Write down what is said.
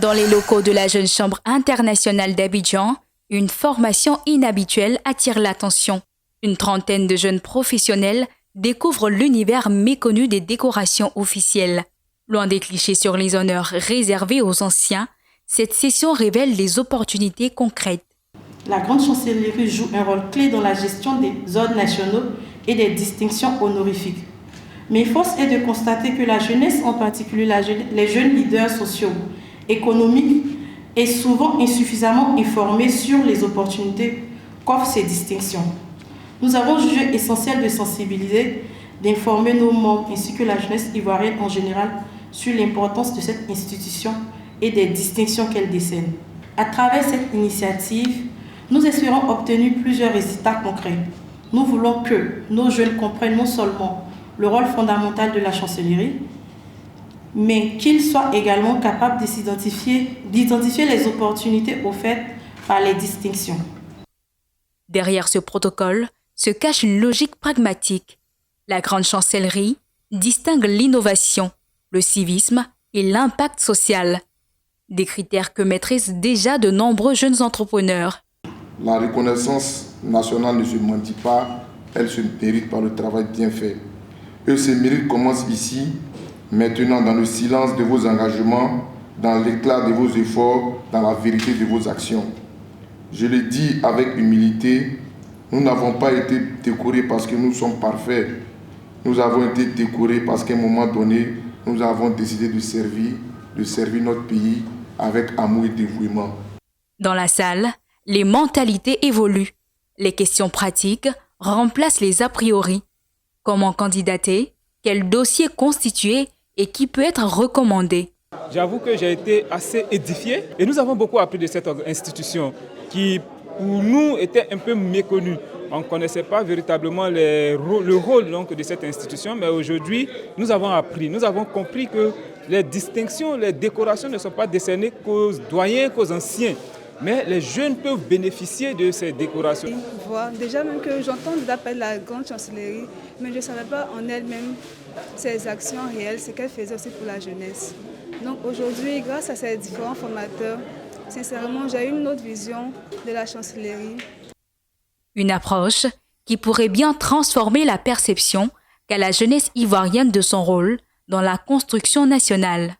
Dans les locaux de la Jeune Chambre internationale d'Abidjan, une formation inhabituelle attire l'attention. Une trentaine de jeunes professionnels découvrent l'univers méconnu des décorations officielles. Loin des clichés sur les honneurs réservés aux anciens, cette session révèle des opportunités concrètes. La Grande Chancellerie joue un rôle clé dans la gestion des ordres nationaux et des distinctions honorifiques. Mais force est de constater que la jeunesse, en particulier les jeunes leaders sociaux, économiques, est souvent insuffisamment informée sur les opportunités qu'offrent ces distinctions. Nous avons jugé essentiel de sensibiliser, d'informer nos membres ainsi que la jeunesse ivoirienne en général sur l'importance de cette institution et des distinctions qu'elle décerne. À travers cette initiative, nous espérons obtenir plusieurs résultats concrets. Nous voulons que nos jeunes comprennent non seulement le rôle fondamental de la chancellerie, mais qu'ils soient également capables d'identifier les opportunités offertes par les distinctions. Derrière ce protocole se cache une logique pragmatique. La Grande Chancellerie distingue l'innovation, le civisme et l'impact social, des critères que maîtrisent déjà de nombreux jeunes entrepreneurs. La reconnaissance nationale ne se mendie pas, elle se mérite par le travail bien fait. Et ce mérite commence ici, maintenant dans le silence de vos engagements, dans l'éclat de vos efforts, dans la vérité de vos actions. Je le dis avec humilité, nous n'avons pas été décorés parce que nous sommes parfaits. Nous avons été décorés parce qu'à un moment donné, nous avons décidé de servir notre pays avec amour et dévouement. Dans la salle, les mentalités évoluent. Les questions pratiques remplacent les a priori. Comment candidater? Quel dossier constituer? Et qui peut être recommandé? J'avoue que j'ai été assez édifié et nous avons beaucoup appris de cette institution qui, pour nous, était un peu méconnue. On ne connaissait pas véritablement le rôle donc, de cette institution, mais aujourd'hui, nous avons appris, nous avons compris que les distinctions, les décorations ne sont pas décernées qu'aux doyens, qu'aux anciens. Mais les jeunes peuvent bénéficier de ces décorations. Déjà même que j'entends d'appel la Grande Chancellerie, mais je ne savais pas en elle-même ses actions réelles, ce qu'elle faisait aussi pour la jeunesse. Donc aujourd'hui, grâce à ces différents formateurs, sincèrement, j'ai une autre vision de la chancellerie. Une approche qui pourrait bien transformer la perception qu'a la jeunesse ivoirienne de son rôle dans la construction nationale.